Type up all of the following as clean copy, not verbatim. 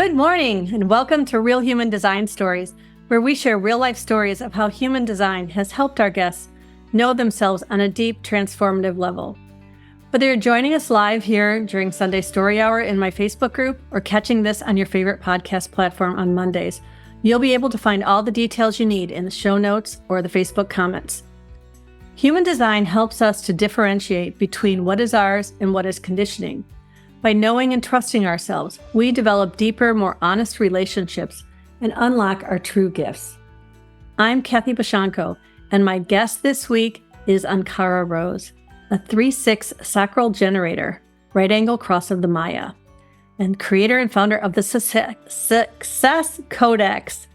Good morning, and welcome to Real Human Design Stories, where we share real-life stories of how human design has helped our guests know themselves on a deep, transformative level. Whether you're joining us live here during Sunday Story Hour in my Facebook group or catching this on your favorite podcast platform on Mondays, you'll be able to find all the details you need in the show notes or the Facebook comments. Human design helps us to differentiate between what is ours and what is conditioning. By knowing and trusting ourselves, we develop deeper, more honest relationships and unlock our true gifts. I'm Kathy Bashanko, and my guest this week is Ankhara Rose, a 3/6 Sacral Generator, right-angle cross of the Maya, and creator and founder of the Success Codex.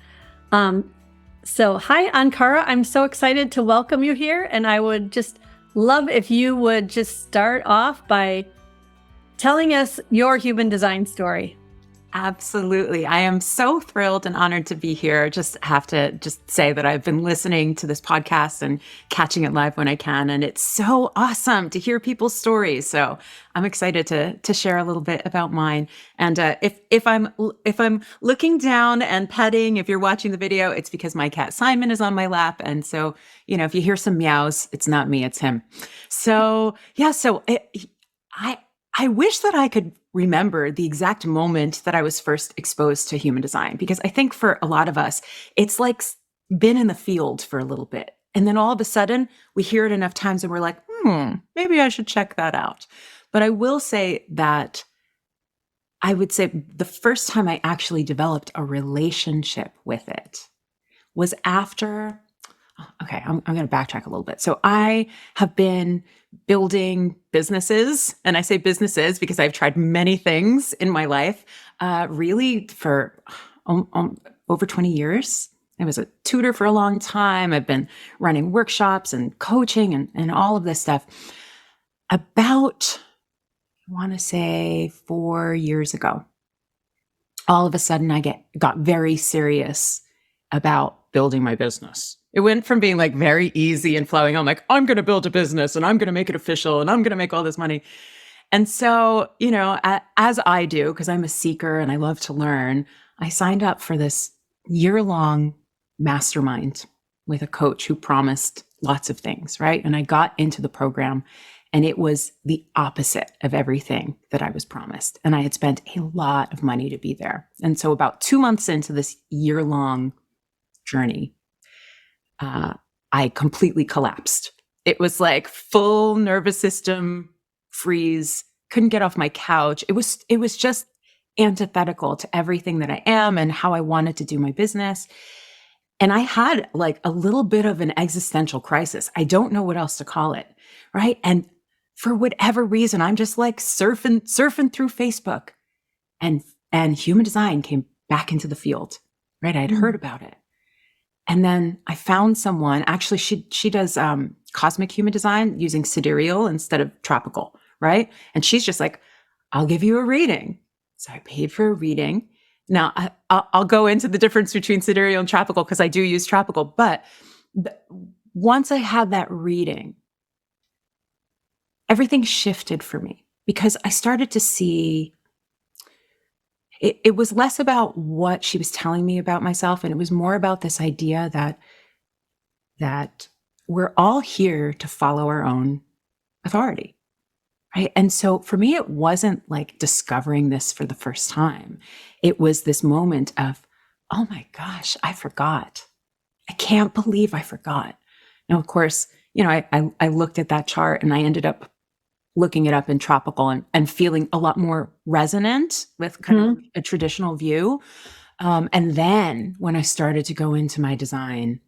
So hi, Ankhara. I'm so excited to welcome you here, and I would just love if you would just start off by telling us your human design story. Absolutely. I am so thrilled and honored to be here. Just have to say that I've been listening to this podcast and catching it live when I can. And it's so awesome to hear people's stories. So I'm excited to share a little bit about mine. And if I'm looking down and petting, if you're watching the video, it's because my cat Simon is on my lap. And so, if you hear some meows, it's not me, it's him. So yeah, I wish that I could remember the exact moment that I was first exposed to human design, because I think for a lot of us, it's like been in the field for a little bit. And then all of a sudden we hear it enough times and we're like, maybe I should check that out. But I will say that I would say the first time I actually developed a relationship with it was after, okay, I'm going to backtrack a little bit. So I have been building businesses, and I say businesses because I've tried many things in my life, really for over 20 years. I was a tutor for a long time. I've been running workshops and coaching and all of this stuff. About, I want to say 4 years ago, all of a sudden I got very serious about building my business. It went from being like very easy and flowing. I'm like, I'm going to build a business and I'm going to make it official and I'm going to make all this money. And so, as I do, because I'm a seeker and I love to learn, I signed up for this year-long mastermind with a coach who promised lots of things, right? And I got into the program and it was the opposite of everything that I was promised. And I had spent a lot of money to be there. And so about 2 months into this year-long journey, I completely collapsed. It was like full nervous system freeze, couldn't get off my couch. It was just antithetical to everything that I am and how I wanted to do my business. And I had like a little bit of an existential crisis. I don't know what else to call it, right? And for whatever reason, I'm just like surfing through Facebook, and human design came back into the field, right? I'd heard about it. And then I found someone, actually she does cosmic human design using sidereal instead of tropical, right? And she's just like, I'll give you a reading. So I paid for a reading. Now I'll go into the difference between sidereal and tropical because I do use tropical. But once I had that reading, everything shifted for me because I started to see it was less about what she was telling me about myself, and it was more about this idea that we're all here to follow our own authority, right? And so for me, it wasn't like discovering this for the first time. It was this moment of, oh my gosh, I forgot. I can't believe I forgot. Now, of course, I looked at that chart and I ended up looking it up in tropical and feeling a lot more resonant with kind of a traditional view. And then when I started to go into my design,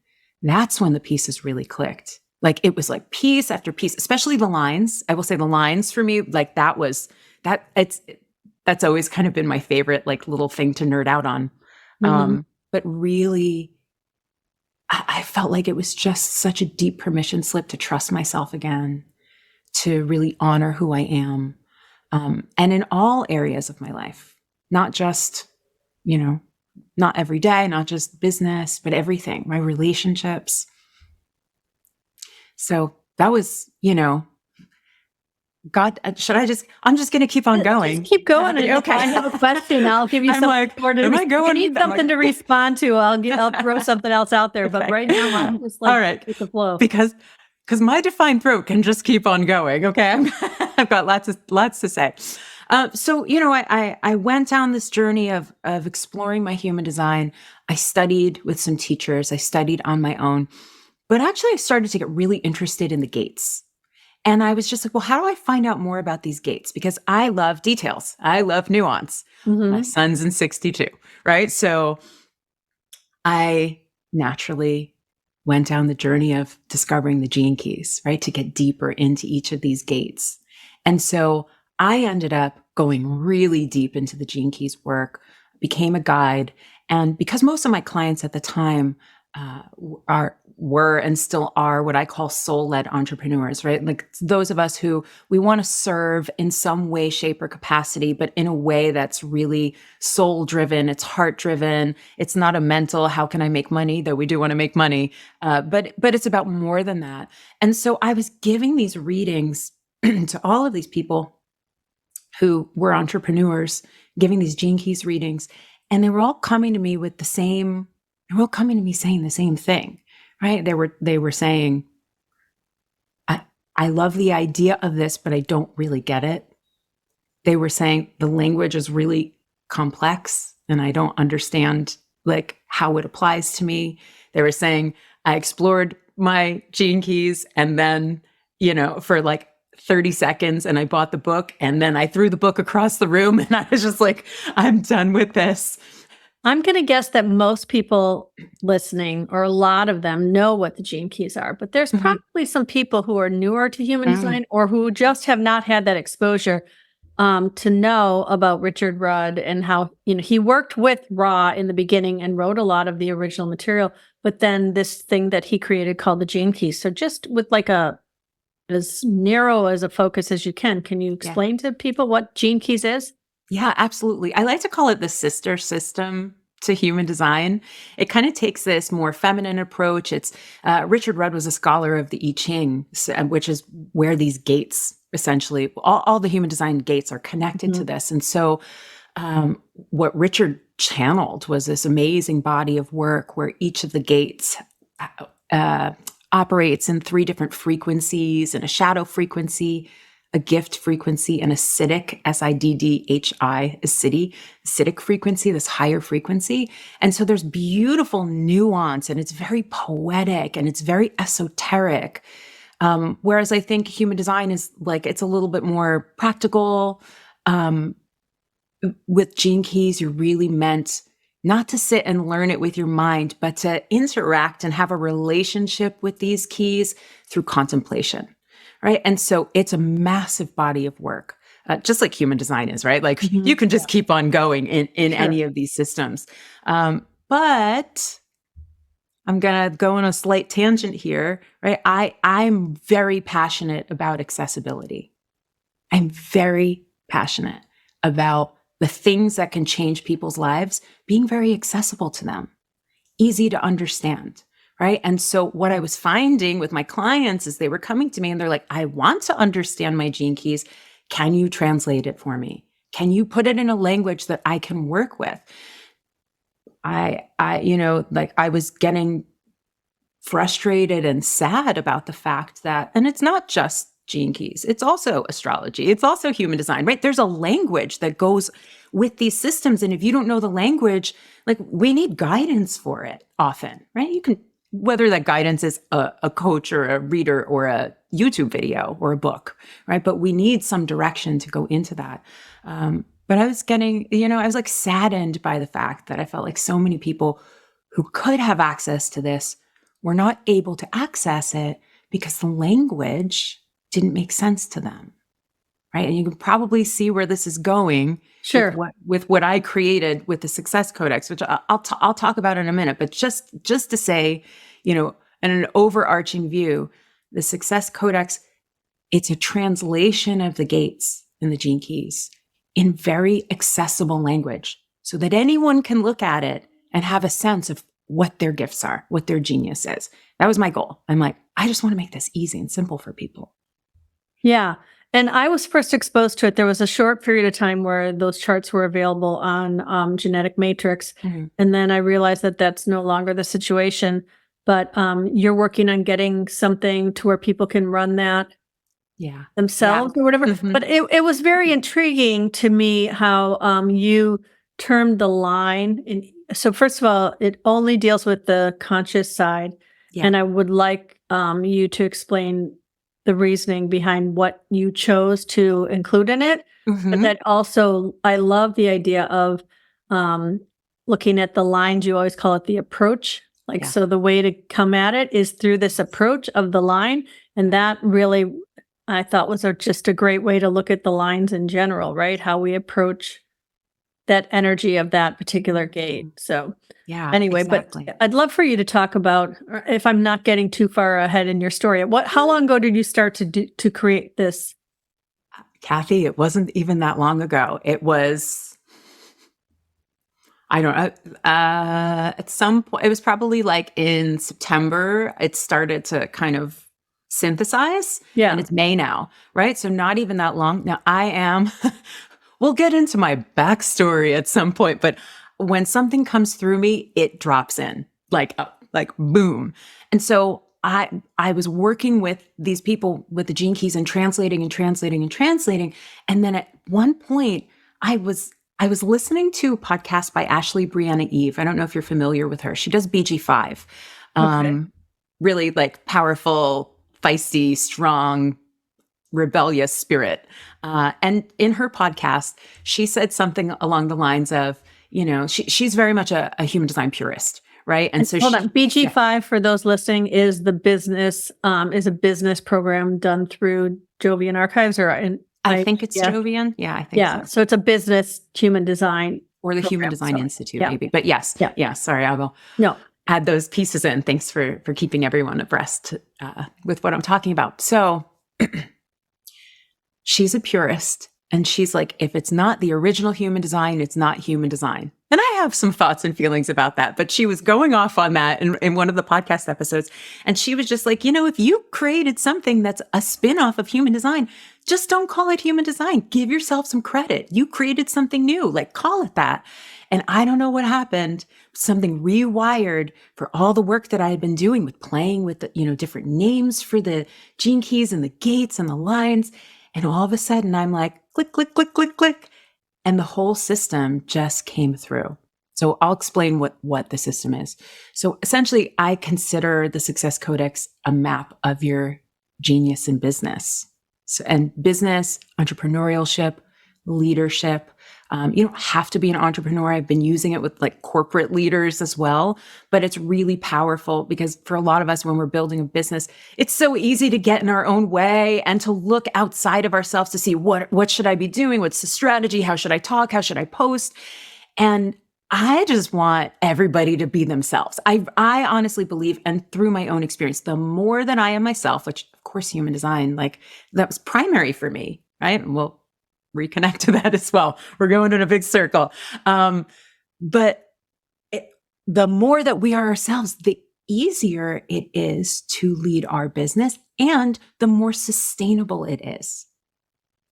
that's when the pieces really clicked. Like it was like piece after piece, especially the lines. I will say the lines for me, like that's always kind of been my favorite, like little thing to nerd out on. But really, I felt like it was just such a deep permission slip to trust myself again, to really honor who I am. And in all areas of my life, not just, not every day, not just business, but everything, my relationships. So that was, God, I'm just going to keep on going. Just keep going. And Okay. if I have a question, I'll give you something. Am I going? If you need something to respond to, I'll throw something else out there. But right now, I'm just like, all right, with the flow. Because my defined throat can just keep on going. Okay. I've got lots to say. So, I went down this journey of exploring my human design. I studied with some teachers. I studied on my own, but actually I started to get really interested in the gates. And I was just like, well, how do I find out more about these gates? Because I love details. I love nuance. My son's in 62, right? So I naturally went down the journey of discovering the gene keys, right? To get deeper into each of these gates. And so I ended up going really deep into the gene keys work, became a guide. And because most of my clients at the time were and still are what I call soul-led entrepreneurs, right? Like those of us who we want to serve in some way, shape, or capacity, but in a way that's really soul-driven, it's heart-driven. It's not a mental, how can I make money? Though we do want to make money, but it's about more than that. And so I was giving these readings to all of these people who were entrepreneurs, giving these gene keys readings, and they were all coming to me with saying the same thing, right? They were saying, I love the idea of this, but I don't really get it. They were saying the language is really complex and I don't understand like how it applies to me. They were saying, I explored my gene keys and then, for like 30 seconds and I bought the book and then I threw the book across the room and I was just like, I'm done with this. I'm going to guess that most people listening, or a lot of them, know what the gene keys are, but there's probably some people who are newer to human design or who just have not had that exposure to know about Richard Rudd and how, he worked with Ra in the beginning and wrote a lot of the original material, but then this thing that he created called the gene keys. So just with like as narrow as a focus as you can you explain to people what gene keys is? Yeah, absolutely. I like to call it the sister system to human design. It kind of takes this more feminine approach. It's Richard Rudd was a scholar of the I Ching, which is where these gates, essentially, all the human design gates are connected to this. And so what Richard channeled was this amazing body of work where each of the gates operates in 3 different frequencies, and a shadow frequency, a gift frequency, and a Siddhi, S-I-D-D-H-I, Siddhic frequency, this higher frequency. And so there's beautiful nuance and it's very poetic and it's very esoteric. Whereas I think human design is like, it's a little bit more practical. With gene keys, you're really meant not to sit and learn it with your mind, but to interact and have a relationship with these keys through contemplation. Right. And so it's a massive body of work, just like human design is, right? Like you can just keep on going in any of these systems. But I'm going to go on a slight tangent here, right? I'm very passionate about accessibility. I'm very passionate about the things that can change people's lives being very accessible to them, easy to understand. Right. And so what I was finding with my clients is they were coming to me and they're like, I want to understand my gene keys. Can you translate it for me? Can you put it in a language that I can work with? I was getting frustrated and sad about the fact that, and it's not just gene keys, it's also astrology, it's also human design, right? There's a language that goes with these systems. And if you don't know the language, like we need guidance for it often, right? You can, whether that guidance is a coach or a reader or a YouTube video or a book, right? But we need some direction to go into that. But I was getting, I was like saddened by the fact that I felt like so many people who could have access to this were not able to access it because the language didn't make sense to them, right? And you can probably see where this is going. Sure. With what I created with the Success Codex, which I'll talk about in a minute, but just to say, in an overarching view, the Success Codex, it's a translation of the gates and the gene keys in very accessible language so that anyone can look at it and have a sense of what their gifts are, what their genius is. That was my goal. I'm like, I just want to make this easy and simple for people. Yeah. And I was first exposed to it. There was a short period of time where those charts were available on Genetic Matrix. And then I realized that that's no longer the situation. But you're working on getting something to where people can run that themselves or whatever. But it was very intriguing to me how you termed the line. So first of all, it only deals with the conscious side. And I would like you to explain the reasoning behind what you chose to include in it. But that also, I love the idea of looking at the lines. You always call it the approach. So the way to come at it is through this approach of the line. And that really, I thought, was just a great way to look at the lines in general, right? How we approach that energy of that particular gate. So anyway, exactly. But I'd love for you to talk about, if I'm not getting too far ahead in your story, how long ago did you start to create this? Kathy, it wasn't even that long ago. It was, I don't know, at some point, it was probably like in September, it started to kind of synthesize. And it's May now, right? So not even that long. Now I am, we'll get into my backstory at some point, but when something comes through me, it drops in like boom. And so I was working with these people with the gene keys and translating. And then at one point I was listening to a podcast by Ashley Brianna Eve. I don't know if you're familiar with her. She does BG5. Really like powerful, feisty, strong, rebellious spirit. And in her podcast, she said something along the lines of, she's very much a human design purist, right? And so hold on, BG5 for those listening is the business, is a business program done through Jovian Archives, or I think it's Jovian. Yeah, I think so. So it's a business human design or the Human Design Institute, maybe. But yes, sorry, I will add those pieces in. Thanks for keeping everyone abreast with what I'm talking about. So she's a purist. And she's like, if it's not the original human design, it's not human design. And I have some thoughts and feelings about that, but she was going off on that in one of the podcast episodes. And she was just like, if you created something that's a spin-off of human design, just don't call it human design. Give yourself some credit. You created something new, like call it that. And I don't know what happened. Something rewired for all the work that I had been doing with playing with the, different names for the gene keys and the gates and the lines. And all of a sudden I'm like, click, click, click, click, click. And the whole system just came through. So I'll explain what the system is. So essentially, I consider the Success Codex a map of your genius in business. And business, entrepreneurship, leadership. You don't have to be an entrepreneur. I've been using it with like corporate leaders as well, but it's really powerful because for a lot of us, when we're building a business, it's so easy to get in our own way and to look outside of ourselves to see what should I be doing? What's the strategy? How should I talk? How should I post? And I just want everybody to be themselves. I honestly believe, and through my own experience, the more that I am myself, which of course, human design, like that was primary for me, right? Well, reconnect to that as well. We're going in a big circle. But the more that we are ourselves, the easier it is to lead our business and the more sustainable it is.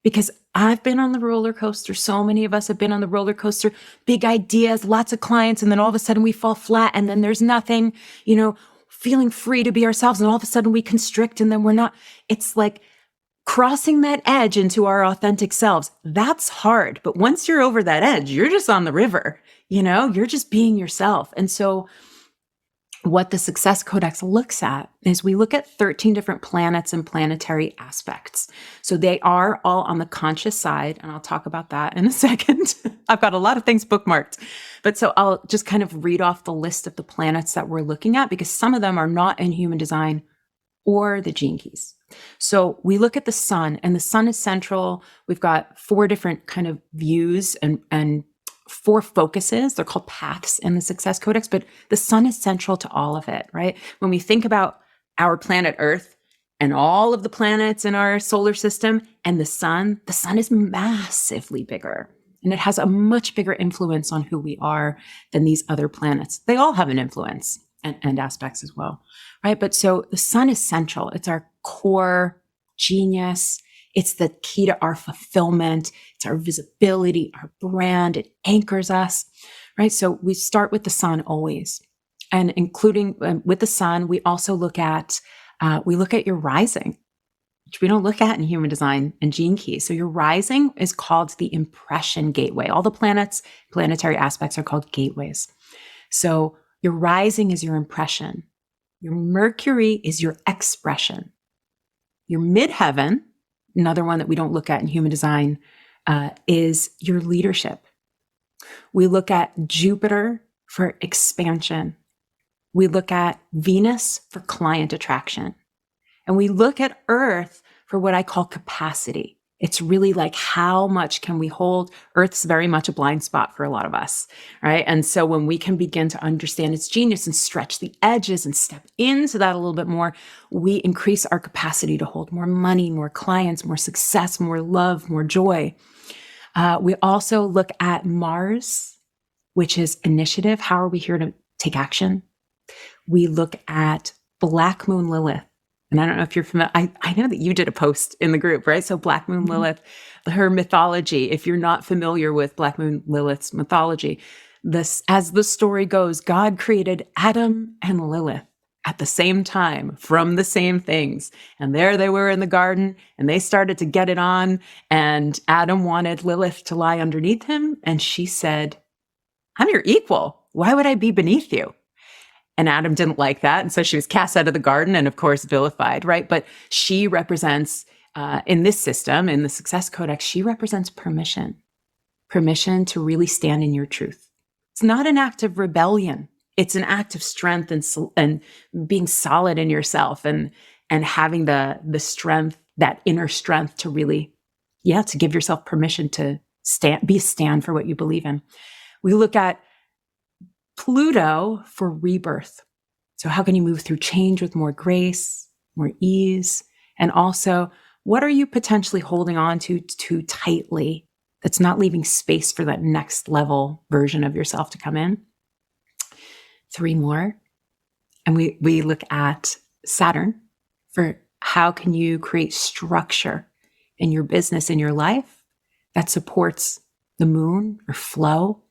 Because I've been on the roller coaster. So many of us have been on the roller coaster, big ideas, lots of clients. And then all of a sudden we fall flat and then there's nothing, feeling free to be ourselves. And all of a sudden we constrict and then we're not. It's like crossing that edge into our authentic selves. That's hard. But once you're over that edge, you're just on the river, you're just being yourself. And so what the Success Codex looks at is we look at 13 different planets and planetary aspects. So they are all on the conscious side. And I'll talk about that in a second. I've got a lot of things bookmarked, but so I'll just kind of read off the list of the planets that we're looking at because some of them are not in human design or the gene keys. So we look at the sun, and the sun is central. We've got 4 different kind of views and 4 focuses. They're called paths in the Success Codex, but the sun is central to all of it, right? When we think about our planet Earth and all of the planets in our solar system and the sun is massively bigger. And it has a much bigger influence on who we are than these other planets. They all have an influence and aspects as well, right? But so the sun is central. It's our core genius. It's the key to our fulfillment. It's our visibility, our brand. It anchors us, right? So we start with the sun always. And including with the sun, we also look at your rising, which we don't look at in human design and gene keys. So your rising is called the impression gateway. All the planetary aspects are called gateways. So your rising is your impression. Your Mercury is your expression. Your midheaven, another one that we don't look at in human design, is your leadership. We look at Jupiter for expansion. We look at Venus for client attraction. And we look at Earth for what I call capacity. It's really like, how much can we hold? Earth's very much a blind spot for a lot of us, right? And so when we can begin to understand its genius and stretch the edges and step into that a little bit more, we increase our capacity to hold more money, more clients, more success, more love, more joy. We also look at Mars, which is initiative. How are we here to take action? We look at Black Moon Lilith. And I don't know if you're familiar. I know that you did a post in the group, right? So Black Moon Lilith, her mythology, if you're not familiar with Black Moon Lilith's mythology, as the story goes, God created Adam and Lilith at the same time from the same things. And there they were in the garden and they started to get it on. And Adam wanted Lilith to lie underneath him. And she said, I'm your equal. Why would I be beneath you? And Adam didn't like that. And so she was cast out of the garden and, of course, vilified, right? But she represents, in this system, in the Success Codex, she represents permission to really stand in your truth. It's not an act of rebellion. It's an act of strength and being solid in yourself and having the strength, that inner strength to really, to give yourself permission to stand for what you believe in. We look at Pluto for rebirth. So how can you move through change with more grace, more ease? And also, what are you potentially holding on to too tightly that's not leaving space for that next level version of yourself to come in? 3 more. And we look at Saturn for how can you create structure in your business, in your life that supports the moon or flow.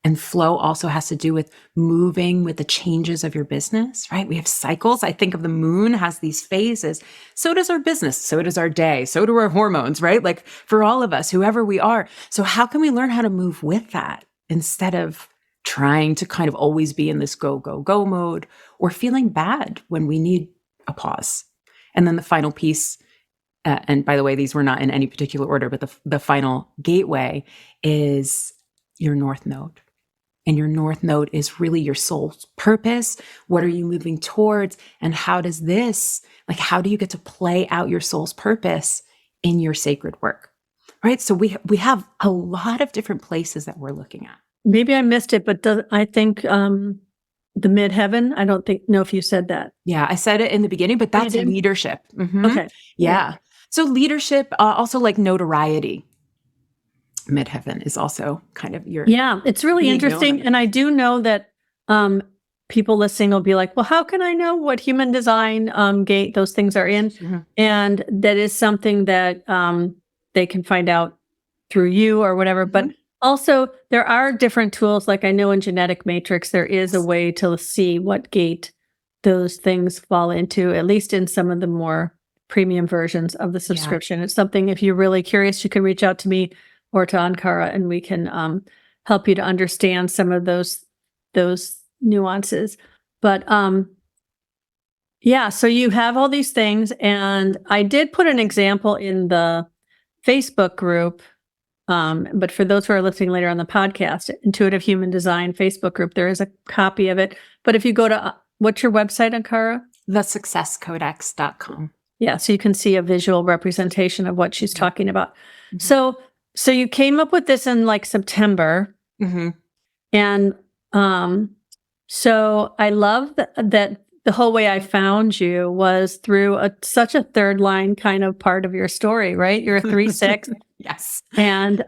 And flow also has to do with moving with the changes of your business, right? We have cycles. I think of the moon has these phases. So does our business. So does our day. So do our hormones, right? Like for all of us, whoever we are. So how can we learn how to move with that instead of trying to kind of always be in this go, go, go mode or feeling bad when we need a pause? And then the final piece, and by the way, these were not in any particular order, but the final gateway is your North Node. And your North Node is really your soul's purpose. What are you moving towards? And how does how do you get to play out your soul's purpose in your sacred work? Right? So we have a lot of different places that we're looking at. Maybe I missed it, but I think the midheaven, I don't know if you said that. Yeah, I said it in the beginning, but that's leadership. Mm-hmm. Okay. Yeah. So leadership, also like notoriety. Midheaven is also kind of your... Yeah, it's really interesting. And I do know that people listening will be like, well, how can I know what human design gate those things are in? Mm-hmm. And that is something that they can find out through you or whatever. Mm-hmm. But also there are different tools. Like I know in Genetic Matrix, there is a way to see what gate those things fall into, at least in some of the more premium versions of the subscription. Yeah. It's something, if you're really curious, you can reach out to me or to Ankhara, and we can help you to understand some of those nuances. But so you have all these things, and I did put an example in the Facebook group, but for those who are listening later on the podcast, Intuitive Human Design Facebook group, there is a copy of it. But if you go to, what's your website, Ankhara? thesuccesscodex.com. Yeah, so you can see a visual representation of what she's talking about. Mm-hmm. So you came up with this in like September. Mm-hmm. And so I love that the whole way I found you was through such a third line kind of part of your story, right? You're a 3/6. Yes. And,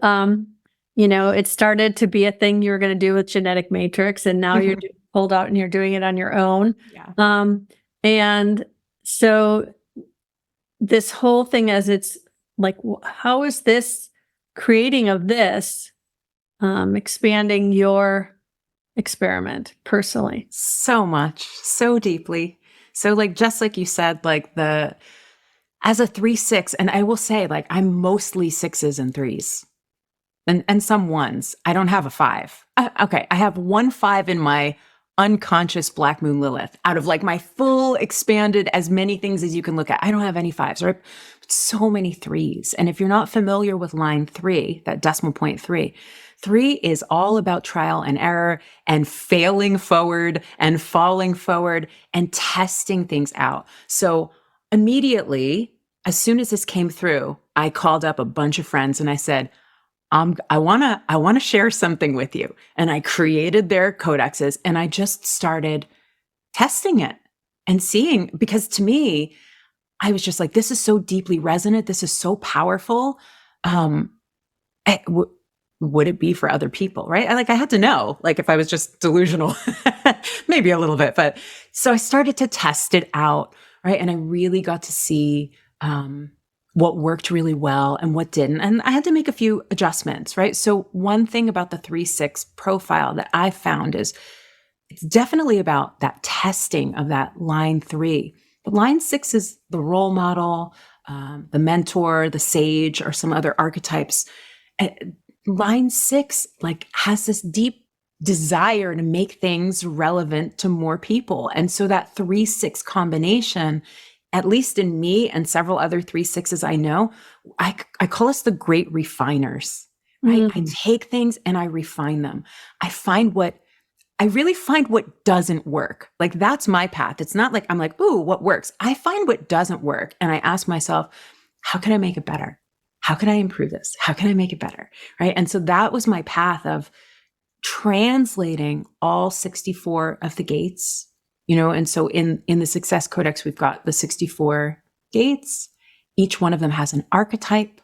it started to be a thing you were going to do with Genetic Matrix. And now you're pulled out and you're doing it on your own. Yeah. And so this whole thing, as it's like, how is this creating of this expanding your experiment personally? So much, so deeply. So like, just like you said, like as a 3-6, and I will say, like, I'm mostly 6s and 3s and some 1s. I don't have a 5. Okay. I have 1 5 in my unconscious Black Moon Lilith out of like my full expanded as many things as you can look at. I don't have any 5s, right? But so many 3s. And if you're not familiar with line 3, that decimal point 3, 3 is all about trial and error and failing forward and falling forward and testing things out. So immediately, as soon as this came through, I called up a bunch of friends and I said, I want to share something with you. And I created their codexes and I just started testing it and seeing, because to me, I was just like, this is so deeply resonant. This is so powerful. Would it be for other people? Right. I had to know, like, if I was just delusional, maybe a little bit, but so I started to test it out. Right. And I really got to see, what worked really well and what didn't. And I had to make a few adjustments, right? So one thing about the 3-6 profile that I found is it's definitely about that testing of that line 3. But line 6 is the role model, the mentor, the sage, or some other archetypes. Line 6 like has this deep desire to make things relevant to more people. And so that 3-6 combination, at least in me and several other 3-6s I know, I call us the great refiners, right? I take things and I refine them. I really find what doesn't work. Like, that's my path. It's not like I'm like, ooh, what works? I find what doesn't work. And I ask myself, how can I make it better? How can I improve this? How can I make it better? Right. And so that was my path of translating all 64 of the gates. And so in the Success Codex, we've got the 64 gates. Each one of them has an archetype.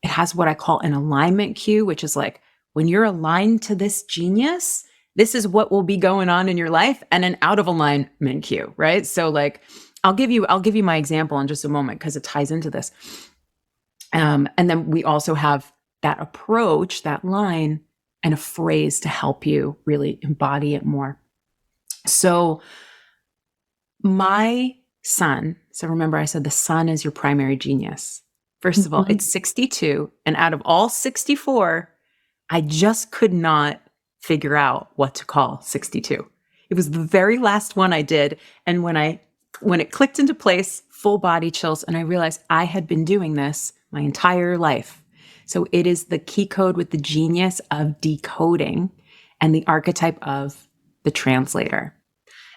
It has what I call an alignment cue, which is like, when you're aligned to this genius, this is what will be going on in your life, and an out of alignment cue, right? So like, I'll give you my example in just a moment because it ties into this. And then we also have that approach, that line, and a phrase to help you really embody it more. So my sun, so remember I said the sun is your primary genius. First of all, it's 62. And out of all 64, I just could not figure out what to call 62. It was the very last one I did. And when it clicked into place, full body chills, and I realized I had been doing this my entire life. So it is the key code with the genius of decoding and the archetype of the translator.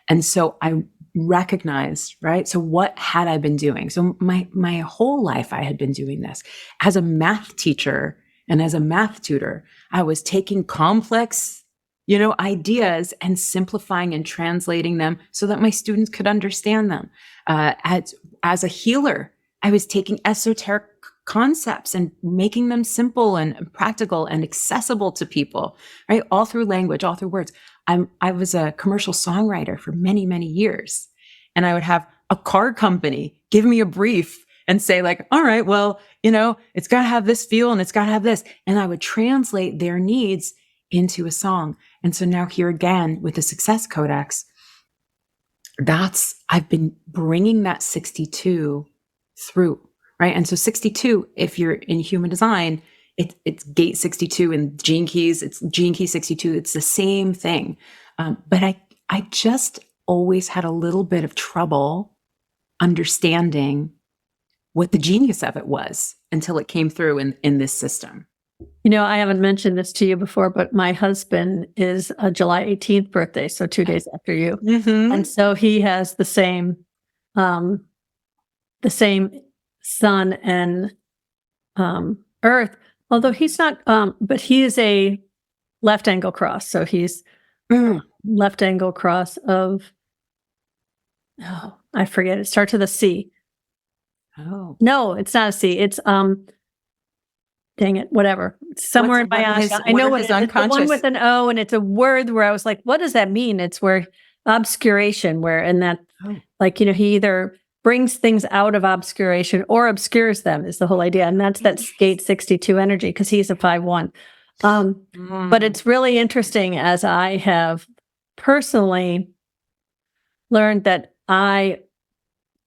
And so I recognized, right? So what had I been doing? So my whole life I had been doing this. As a math teacher and as a math tutor, I was taking complex, ideas and simplifying and translating them so that my students could understand them. As a healer, I was taking esoteric concepts and making them simple and practical and accessible to people, right? All through language, all through words. I was a commercial songwriter for many, many years. And I would have a car company give me a brief and say like, all right, well, it's got to have this feel and it's got to have this. And I would translate their needs into a song. And so now here again with the Success Codex, I've been bringing that 62 through, right? And so 62, if you're in human design, it's gate 62 and gene keys. It's gene key 62. It's the same thing. But I just always had a little bit of trouble understanding what the genius of it was until it came through in this system. I haven't mentioned this to you before, but my husband is a July 18th birthday, so 2 days after you. Mm-hmm. And so he has the same sun and earth, although he's not, but he is a left angle cross. So he's left angle cross of, I forget, it starts with a C. Oh. No, it's not a C. It's, dang it, whatever. It's somewhere in my eyes. I know what it is. It's the one with an O, and it's a word where I was like, what does that mean? It's where obscuration, where, and that, he either brings things out of obscuration or obscures them is the whole idea. And that's that gate 62 energy, because he's a 5-1. But it's really interesting, as I have personally learned that I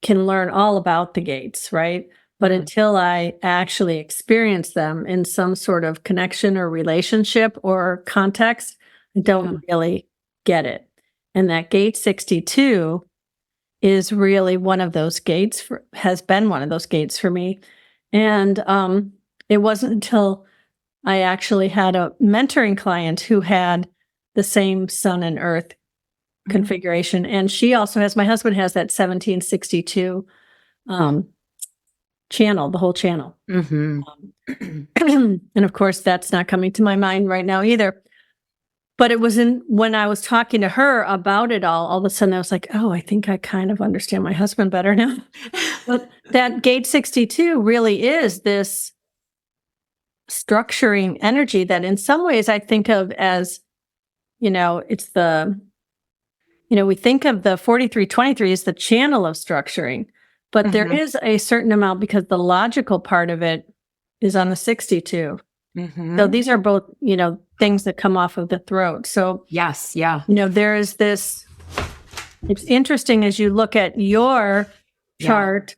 can learn all about the gates, right? But until I actually experience them in some sort of connection or relationship or context, I don't really get it. And that gate 62 is really one of those gates, has been one of those gates for me. And it wasn't until I actually had a mentoring client who had the same sun and earth configuration. And she also has, my husband has that 1762 channel, the whole channel. And of course, that's not coming to my mind right now either. But it was when I was talking to her about it all of a sudden I was like, oh, I think I kind of understand my husband better now. But that gate 62 really is this structuring energy that in some ways I think of as, it's the, we think of the 4323 as the channel of structuring, but there is a certain amount, because the logical part of it is on the 62. So these are both, things that come off of the throat. So yes, yeah. There is this, it's interesting as you look at your chart,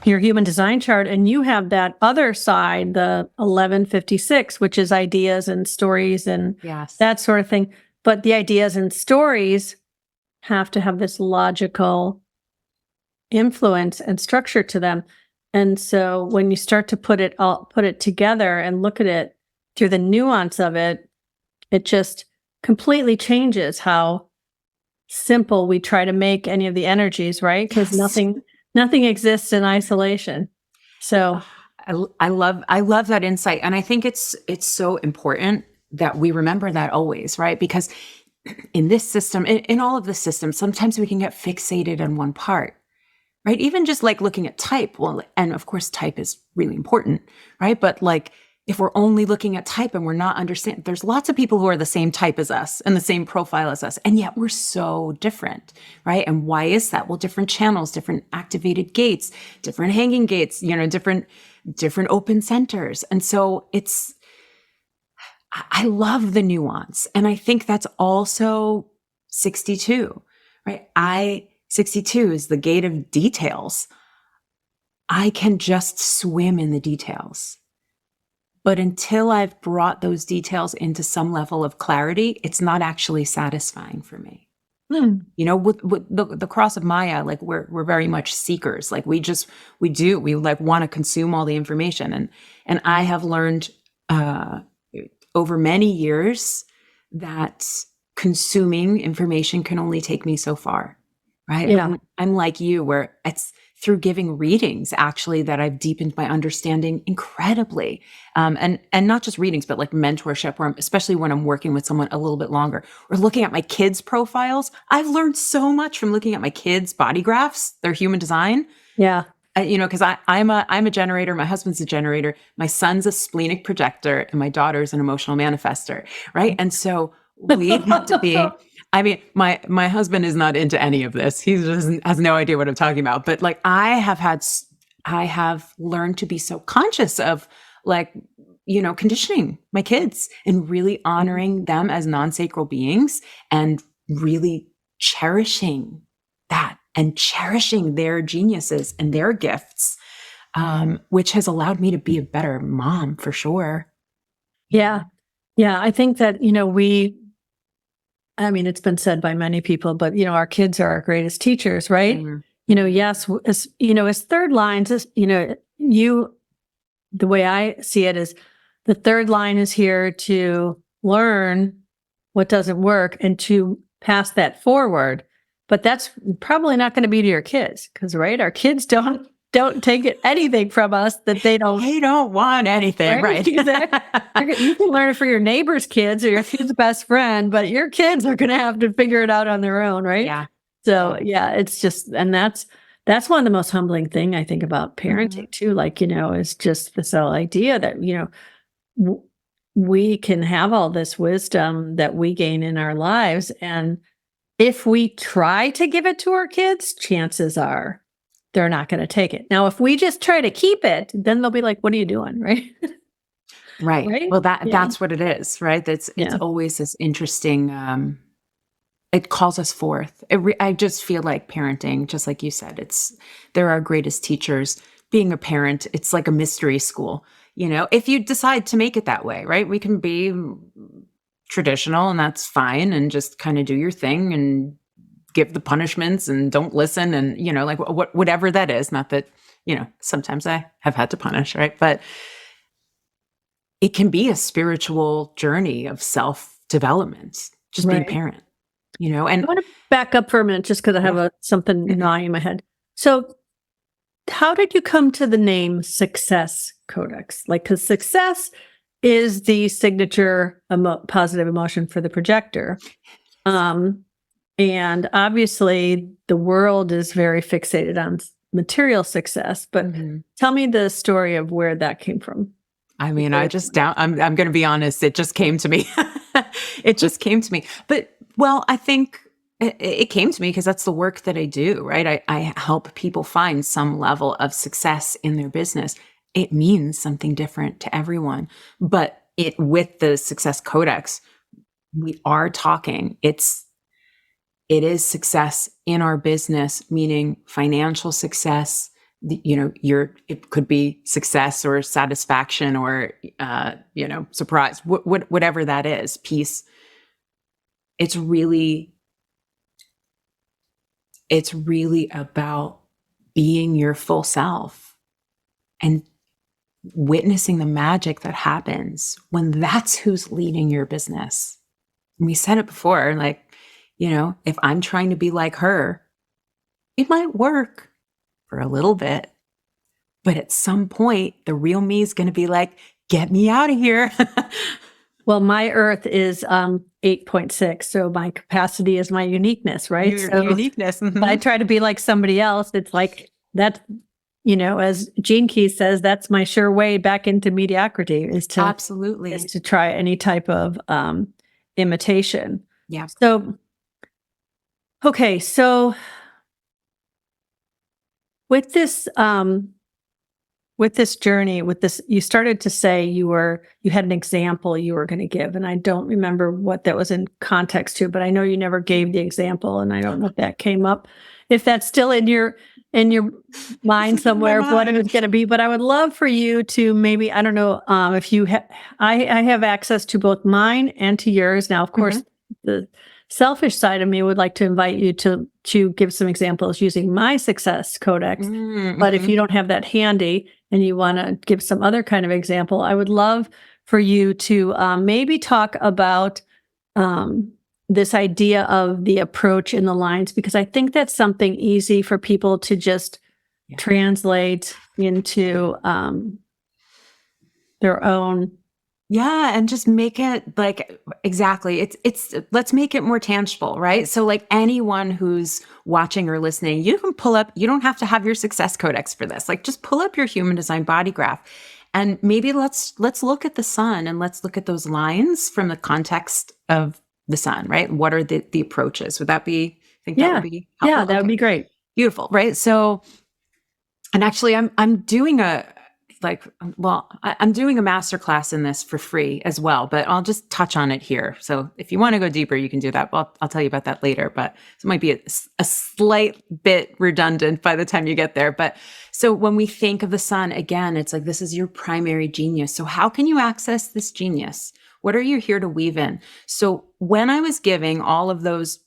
your human design chart, and you have that other side, the 1156, which is ideas and stories and that sort of thing. But the ideas and stories have to have this logical influence and structure to them. And so when you start to put it together and look at it through the nuance of it, it just completely changes how simple we try to make any of the energies, right? Because nothing exists in isolation. So I love that insight. And I think it's so important that we remember that always, right? Because in this system, in all of the systems, sometimes we can get fixated on one part. Right? Even just like looking at type, well, and of course type is really important, right? But like if we're only looking at type and we're not understanding, there's lots of people who are the same type as us and the same profile as us, and yet we're so different, right? And why is that? Well, different channels, different activated gates, different hanging gates, different open centers. And so I love the nuance. And I think that's also 62, right? 62 is the gate of details. I can just swim in the details. But until I've brought those details into some level of clarity, it's not actually satisfying for me. With the cross of Maya, like we're very much seekers. Like we like want to consume all the information. And I have learned over many years that consuming information can only take me so far. Right. Yeah. I'm like you, where it's through giving readings actually that I've deepened my understanding incredibly. And not just readings, but like mentorship, especially when I'm working with someone a little bit longer, or looking at my kids' profiles. I've learned so much from looking at my kids' body graphs, their human design. Yeah. Because I'm a generator. My husband's a generator. My son's a splenic projector, and my daughter's an emotional manifester. Right. And so we have to be. I mean, my husband is not into any of this. He has no idea what I'm talking about. But like I have learned to be so conscious of like, conditioning my kids and really honoring them as non-sacral beings and really cherishing that and cherishing their geniuses and their gifts, which has allowed me to be a better mom for sure. Yeah. Yeah. I think that, it's been said by many people, but, our kids are our greatest teachers, right? Yes, as third lines, the way I see it is the third line is here to learn what doesn't work and to pass that forward. But that's probably not going to be to your kids because, right, our kids don't take anything from us that they don't want anything, right? You can learn it for your neighbor's kids or your kid's best friend, but your kids are going to have to figure it out on their own, right? Yeah. So it's just, and that's one of the most humbling thing I think about parenting too. Like, is just this whole idea that, we can have all this wisdom that we gain in our lives. And if we try to give it to our kids, chances are they're not going to take it. Now, if we just try to keep it, then they'll be like, what are you doing? Right. Right. Right. Well, Yeah. that's what it is, right? It's always this interesting, it calls us forth. I just feel like parenting, just like you said, they're our greatest teachers. Being a parent, it's like a mystery school, if you decide to make it that way, right? We can be traditional and that's fine and just kind of do your thing and give the punishments and don't listen and, like whatever that is. Not that, sometimes I have had to punish, right? But it can be a spiritual journey of self-development, just being a parent, and I want to back up for a minute just because I have something gnawing in my head. So how did you come to the name Success Codex? Like, because success is the signature positive emotion for the projector. And obviously the world is very fixated on material success, but tell me the story of where that came from. I mean, I'm going to be honest. It just came to me. It just came to me. But, well, I think it came to me because that's the work that I do, right? I help people find some level of success in their business. It means something different to everyone. But with the Success Codex, we are talking, it is success in our business, meaning financial success. It could be success or satisfaction or, surprise, whatever that is, peace. It's really about being your full self and witnessing the magic that happens when that's who's leading your business. And we said it before, like, if I'm trying to be like her, it might work for a little bit, but at some point, the real me is going to be like, get me out of here. Well, my Earth is 8.6, so my capacity is my uniqueness, right? Uniqueness. If I try to be like somebody else, it's like that. As Gene Key says, that's my sure way back into mediocrity. Absolutely is to try any type of imitation. Yeah. So, okay, so with this journey, you started to say you had an example you were going to give, and I don't remember what that was in context to, but I know you never gave the example, and I don't know if that came up, if that's still in your mind somewhere of what it was going to be. But I would love for you to maybe, I don't know, if you I have access to both mine and to yours. Now, of course, the selfish side of me would like to invite you to give some examples using my Success Codex. But if you don't have that handy and you want to give some other kind of example, I would love for you to maybe talk about this idea of the approach in the lines, because I think that's something easy for people to just translate into their own. Yeah. And just make it like, exactly. It's let's make it more tangible, right? So like anyone who's watching or listening, you don't have to have your Success Codex for this. Like just pull up your human design body graph and maybe let's look at the sun and let's look at those lines from the context of the sun, right? What are the approaches? Would that be, that would be helpful? Yeah, that would be great. Beautiful, right? So, and actually I'm doing I'm doing a masterclass in this for free as well, but I'll just touch on it here. So if you want to go deeper, you can do that. Well, I'll tell you about that later, but it might be a slight bit redundant by the time you get there. But so when we think of the sun, again, it's like, this is your primary genius. So how can you access this genius? What are you here to weave in? So when I was giving all of those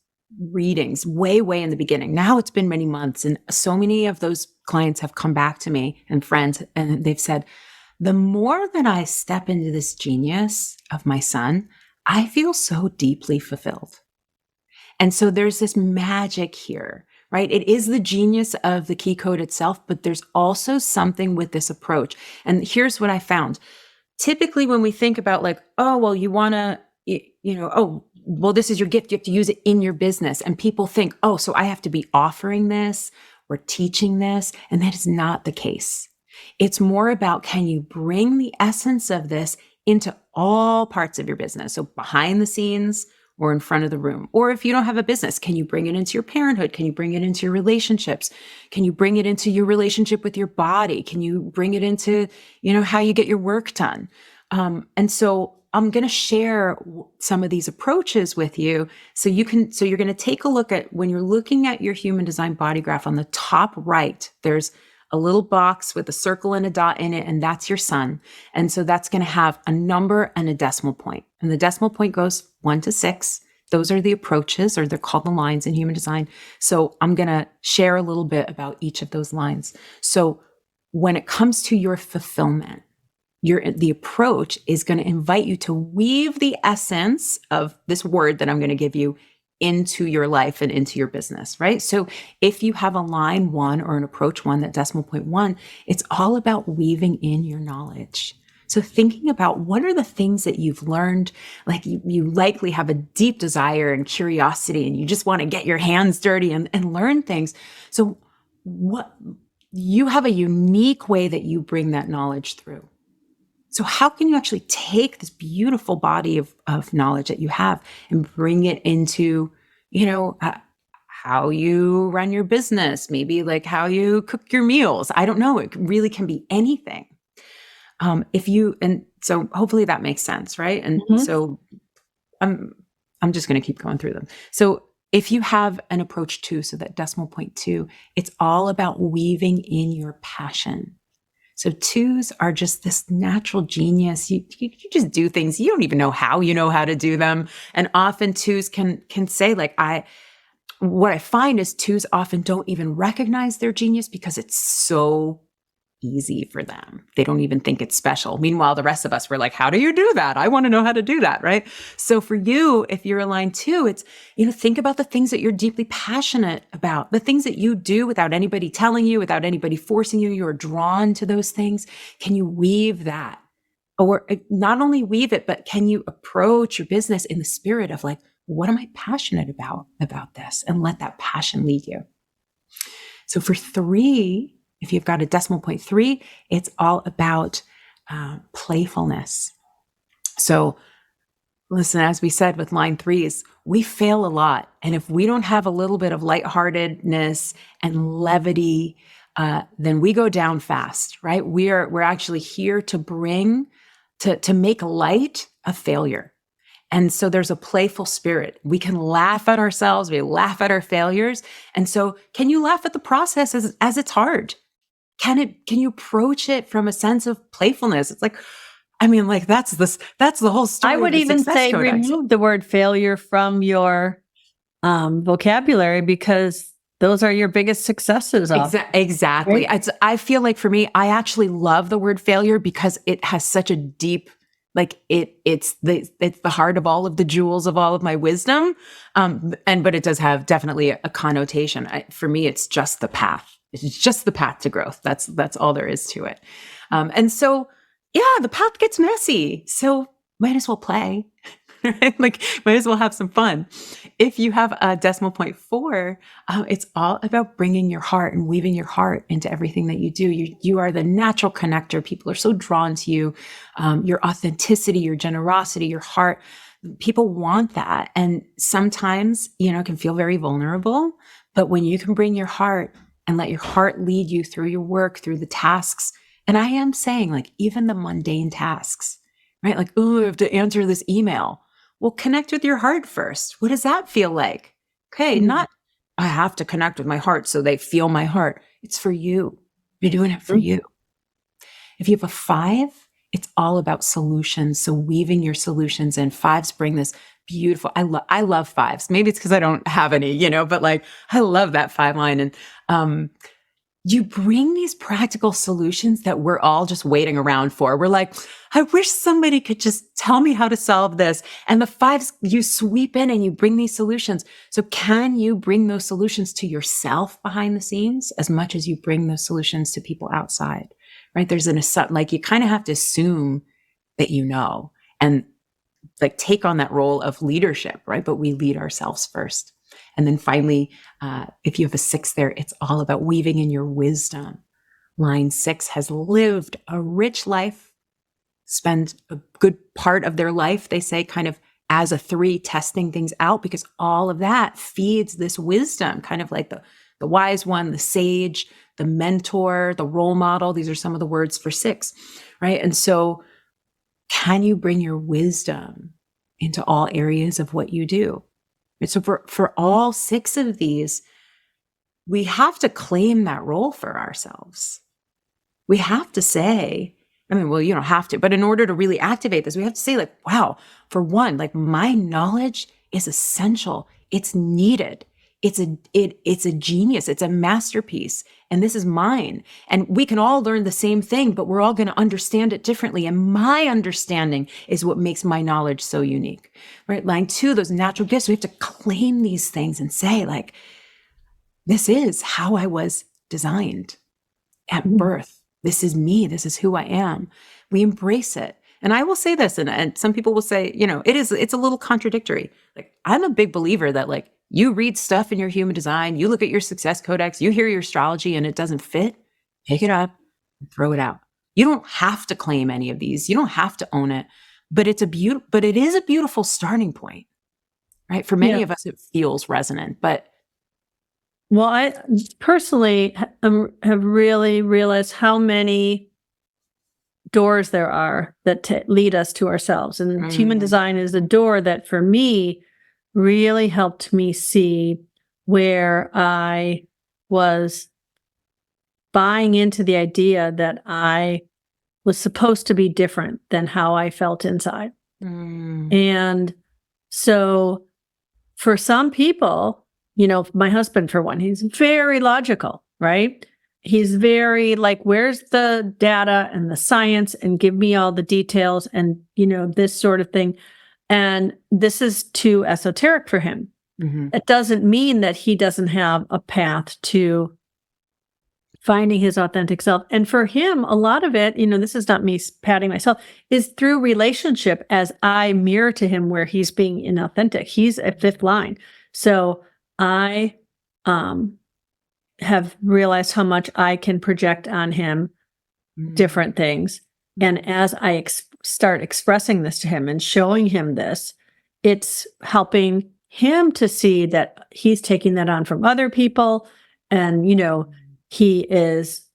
readings way in the beginning, now it's been many months, and so many of those clients have come back to me and friends, and they've said, the more that I step into this genius of my son, I feel so deeply fulfilled. And so there's this magic here, right? It is the genius of the key code itself, but there's also something with this approach. And here's what I found. Typically, when we think about like, oh, well, you want to, oh, well, this is your gift. You have to use it in your business. And people think, oh, so I have to be offering this or teaching this. And that is not the case. It's more about, can you bring the essence of this into all parts of your business? So behind the scenes, or in front of the room? Or if you don't have a business, can you bring it into your parenthood? Can you bring it into your relationships? Can you bring it into your relationship with your body? Can you bring it into, how you get your work done? And so I'm going to share some of these approaches with you so you're going to take a look at, when you're looking at your human design body graph, on the top right, there's a little box with a circle and a dot in it, and that's your sun. And so that's going to have a number and a decimal point. And the decimal point goes 1 to 6. Those are the approaches, or they're called the lines in human design. So I'm going to share a little bit about each of those lines. So when it comes to your fulfillment, the approach is going to invite you to weave the essence of this word that I'm going to give you into your life and into your business, right? So if you have a line 1 or an approach 1, that decimal point 1, it's all about weaving in your knowledge. So thinking about what are the things that you've learned, like you likely have a deep desire and curiosity, and you just want to get your hands dirty and learn things. So what you have a unique way that you bring that knowledge through. So how can you actually take this beautiful body of knowledge that you have and bring it into, how you run your business, maybe like how you cook your meals? I don't know. It really can be anything. And so hopefully that makes sense, right? And so I'm just going to keep going through them. So if you have an approach 2, so that decimal point 2, it's all about weaving in your passion. So 2s are just this natural genius. You just do things. You don't even know how to do them. And often 2s can say, like, what I find is 2s often don't even recognize their genius because it's so easy for them. They don't even think it's special. Meanwhile, the rest of us, we're like, how do you do that? I want to know how to do that, right? So for you, if you're aligned 2, it's, think about the things that you're deeply passionate about, the things that you do without anybody telling you, without anybody forcing you. You're drawn to those things. Can you weave that? Or not only weave it, but can you approach your business in the spirit of, like, what am I passionate about this? And let that passion lead you. So for 3, if you've got a decimal point 3, it's all about playfulness. So listen, as we said with line 3s, we fail a lot. And if we don't have a little bit of lightheartedness and levity, then we go down fast, right? We're actually here to make light of failure. And so there's a playful spirit. We can laugh at ourselves. We laugh at our failures. And so can you laugh at the process as it's hard? Can you approach it from a sense of playfulness? It's like, that's the whole story. I would even say remove the word failure from your vocabulary, because those are your biggest successes. Exactly. Right? I feel like for me, I actually love the word failure because it has such a deep, like it's the heart of all of the jewels of all of my wisdom. But it does have definitely a connotation. For me, it's just the path. It's just the path to growth. That's all there is to it. And so, the path gets messy. So might as well play, right? Like, might as well have some fun. If you have a decimal point 4, it's all about bringing your heart and weaving your heart into everything that you do. You are the natural connector. People are so drawn to you. Your authenticity, your generosity, your heart. People want that. And sometimes, it can feel very vulnerable. But when you can bring your heart and let your heart lead you through your work, through the tasks. And I am saying, like, even the mundane tasks, right? Like, I have to answer this email. Well, connect with your heart first. What does that feel like? Okay, not, I have to connect with my heart so they feel my heart. It's for you. You're doing it for you. If you have a 5, it's all about solutions. So weaving your solutions in. 5s bring this beautiful. I love 5s. Maybe it's because I don't have any, but like, I love that 5 line. And you bring these practical solutions that we're all just waiting around for. We're like, I wish somebody could just tell me how to solve this. And the 5s, you sweep in and you bring these solutions. So can you bring those solutions to yourself behind the scenes as much as you bring those solutions to people outside, right? There's like, you kind of have to assume that and like take on that role of leadership, right? But we lead ourselves first. And then finally, if you have a 6 there, it's all about weaving in your wisdom. Line 6 has lived a rich life, spend a good part of their life, they say, kind of as a 3 testing things out, because all of that feeds this wisdom, kind of like the wise one, the sage, the mentor, the role model. These are some of the words for 6, right? And so can you bring your wisdom into all areas of what you do? And so for all 6 of these, we have to claim that role for ourselves. We have to say, I mean, well, you don't have to, but in order to really activate this, we have to say like, wow, for one, like my knowledge is essential. It's needed. It's a genius. It's a masterpiece. And this is mine. And we can all learn the same thing, but we're all going to understand it differently. And my understanding is what makes my knowledge so unique, right? Line 2, those natural gifts. We have to claim these things and say like, this is how I was designed at birth. This is me. This is who I am. We embrace it. And I will say this, and some people will say, it's a little contradictory. Like, I'm a big believer that like you read stuff in your human design, you look at your Success Codex, you hear your astrology and it doesn't fit, pick it up and throw it out. You don't have to claim any of these. You don't have to own it, but it is a beautiful starting point, right? For many of us, it feels resonant, but well, I personally have really realized how many doors there are that lead us to ourselves. And human design is a door that, for me, really helped me see where I was buying into the idea that I was supposed to be different than how I felt inside. And so for some people, my husband, for one, he's very logical, right? He's very like, where's the data and the science, and give me all the details and, this sort of thing. And this is too esoteric for him. It doesn't mean that he doesn't have a path to finding his authentic self. And for him, a lot of it, this is not me patting myself, is through relationship as I mirror to him where he's being inauthentic. He's a 5th line. So I have realized how much I can project on him different things. And as I start expressing this to him and showing him this, it's helping him to see that he's taking that on from other people. And, he is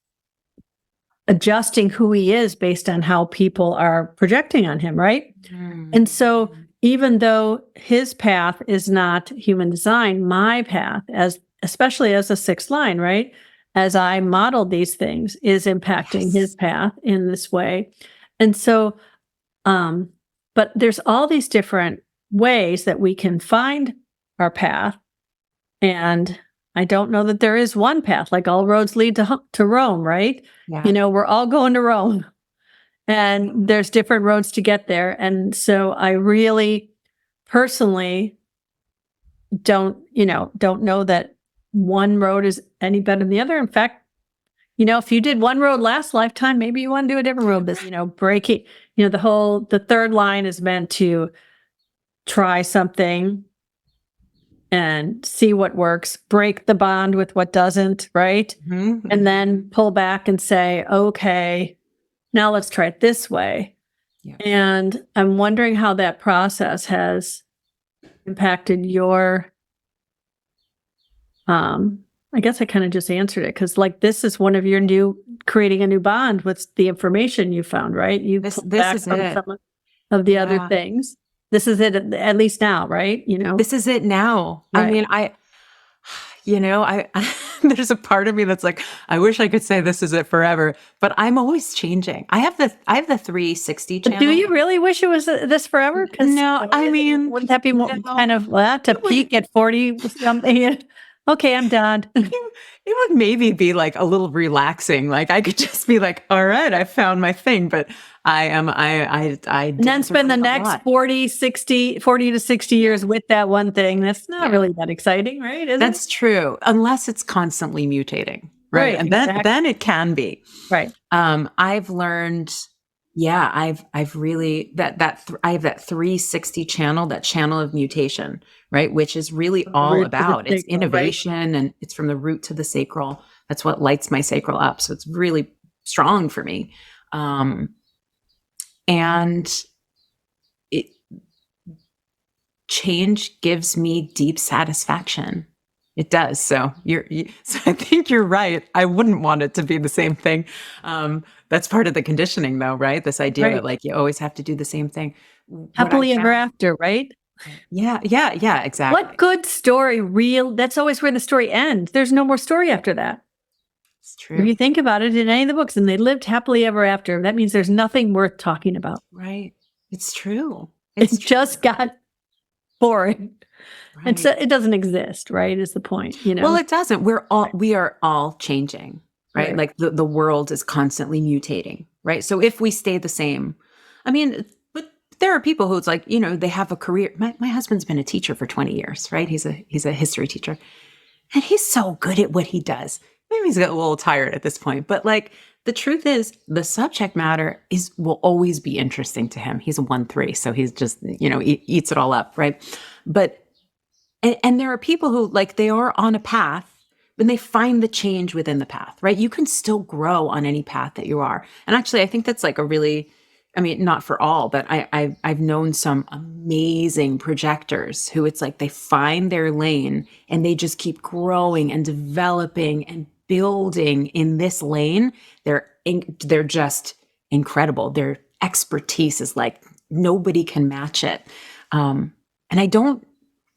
adjusting who he is based on how people are projecting on him, right? And so even though his path is not human design, my path, especially as a 6th line, right? As I modeled these things, is impacting his path in this way. And so, but there's all these different ways that we can find our path. And I don't know that there is one path, like all roads lead to Rome, right? Yeah. We're all going to Rome. And there's different roads to get there. And so I really personally don't know that one road is any better than the other. In fact, if you did one road last lifetime, maybe you want to do a different road. But, breaking, the 3rd line is meant to try something and see what works, break the bond with what doesn't, right? And then pull back and say, okay, now let's try it this way. Yeah. And I'm wondering how that process has impacted your, I guess I kind of just answered it, because like this is one of your creating a new bond with the information you found, right? You this back is from it. some of the other things. This is it, at least now, right? This is it now. Right. I mean, there's a part of me that's like, I wish I could say this is it forever, but I'm always changing. I have the 360 channel. Do you really wish it was this forever? No, I mean, wouldn't that be more kind of to peak at 40 something? Okay, I'm done. It would maybe be like a little relaxing. Like I could just be like, all right, I found my thing, but I and then spend the next 40 to 60 years with that one thing. That's not really that exciting, right? That's true. Unless it's constantly mutating. Right. And then it can be. Right. I've learned, I've really I have that 360 channel, that channel of mutation, right? Which is really all about it's innovation, and it's from the root to the sacral. That's what lights my sacral up. So it's really strong for me. And change gives me deep satisfaction. It does. So so I think you're right. I wouldn't want it to be the same thing. That's part of the conditioning, though, right? This idea that like you always have to do the same thing. What I Happily ever found, after, right? yeah, exactly. What good story, that's always where the story ends. There's no more story after that. It's If true. you think about it in any of the books, and they lived happily ever after, that means there's nothing worth talking about. Right. It's true. It It's true. just got boring. And Right. so it doesn't exist, right? Is the point, Well, it doesn't. We are all changing, right? Right. Like the world is constantly mutating, right? So if we stay the same, I mean, but there are people who it's like, they have a career. My husband's been a teacher for 20 years, right? He's a history teacher. And he's so good at what he does. Maybe he's got a little tired at this point, but like the truth is the subject matter will always be interesting to him. He's a 1-3, so he's just, eats it all up, right? But and there are people who like they are on a path and they find the change within the path, right? You can still grow on any path that you are. And actually, I think that's like a really, I mean, not for all, but I've known some amazing projectors who it's like they find their lane and they just keep growing and developing and building in this lane. They're just incredible. Their expertise is like nobody can match it. And I don't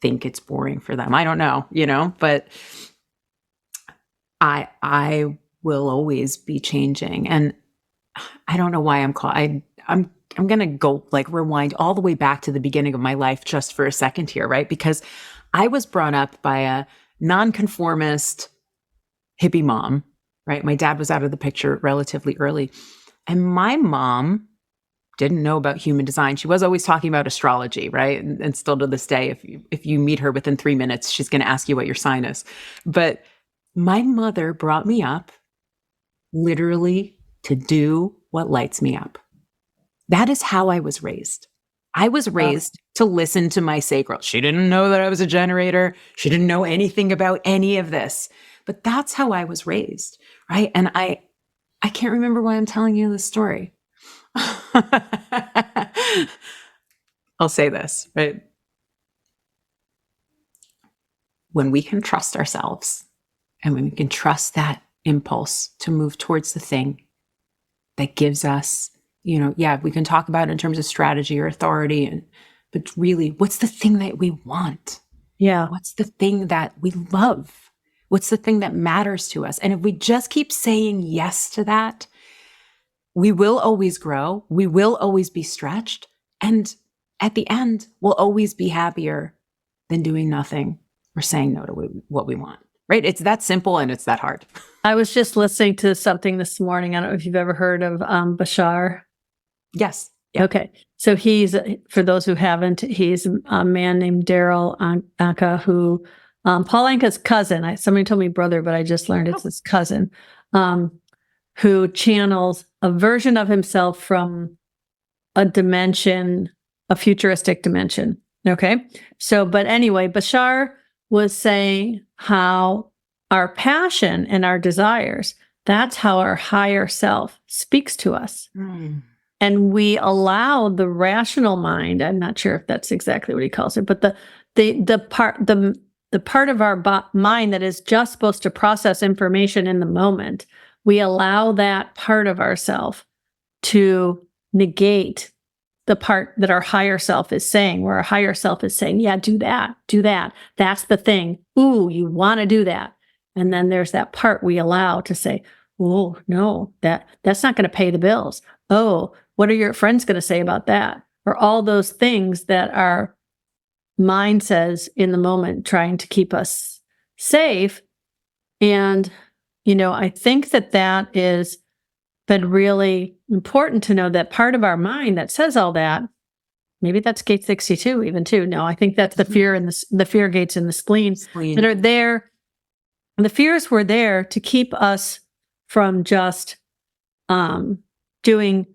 think it's boring for them. I don't know, but I will always be changing. And I don't know why I'm going to go like rewind all the way back to the beginning of my life just for a second here, right? Because I was brought up by a nonconformist hippie mom, right? My dad was out of the picture relatively early. And my mom didn't know about human design. She was always talking about astrology, right? And still to this day, if you meet her within 3 minutes, she's going to ask you what your sign is. But my mother brought me up literally to do what lights me up. That is how I was raised. I was raised to listen to my sacral. She didn't know that I was a generator. She didn't know anything about any of this. But that's how I was raised, right? And I can't remember why I'm telling you this story. I'll say this, right? When we can trust ourselves and when we can trust that impulse to move towards the thing that gives us, we can talk about it in terms of strategy or authority, but really, what's the thing that we want? Yeah. What's the thing that we love? What's the thing that matters to us? And if we just keep saying yes to that, we will always grow. We will always be stretched. And at the end, we'll always be happier than doing nothing or saying no to what we want, right? It's that simple and it's that hard. I was just listening to something this morning. I don't know if you've ever heard of Bashar. Yes. Yeah. Okay. So he's, for those who haven't, he's a man named Daryl Anka, who, Paul Anka's cousin. Somebody told me brother, but I just learned it's his cousin, who channels a version of himself from a dimension, a futuristic dimension. Okay. So, but anyway, Bashar was saying how our passion and our desires, that's how our higher self speaks to us. Mm. And we allow the rational mind, I'm not sure if that's exactly what he calls it, but the part of our mind that is just supposed to process information in the moment, we allow that part of ourself to negate the part that our higher self is saying, where our higher self is saying, yeah, do that. That's the thing. Ooh, you want to do that. And then there's that part we allow to say, oh, no, that's not going to pay the bills. Oh, what are your friends going to say about that? Or all those things that our mind says in the moment, trying to keep us safe. And, I think that is been really important to know that part of our mind that says all that, maybe that's gate 62 even too. No, I think that's the fear and the fear gates in the spleen that are there. The fears were there to keep us from just doing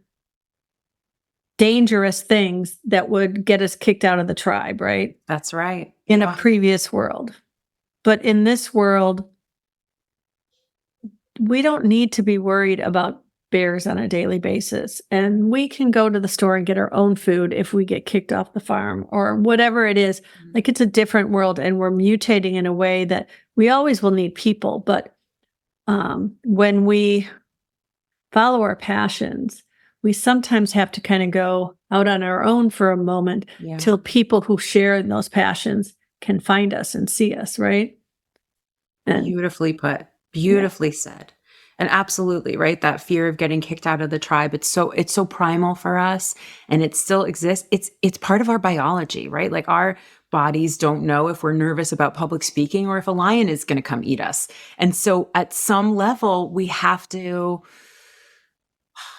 dangerous things that would get us kicked out of the tribe, right? That's right. In a previous world. But in this world, we don't need to be worried about bears on a daily basis. And we can go to the store and get our own food if we get kicked off the farm or whatever it is. Like, it's a different world, and we're mutating in a way that we always will need people. But when we follow our passions, we sometimes have to kind of go out on our own for a moment till people who share in those passions can find us and see us, right? And beautifully put, beautifully said. And absolutely, right? That fear of getting kicked out of the tribe, it's so primal for us, and it still exists. It's part of our biology, right? Like, our bodies don't know if we're nervous about public speaking or if a lion is going to come eat us. And so at some level, we have to,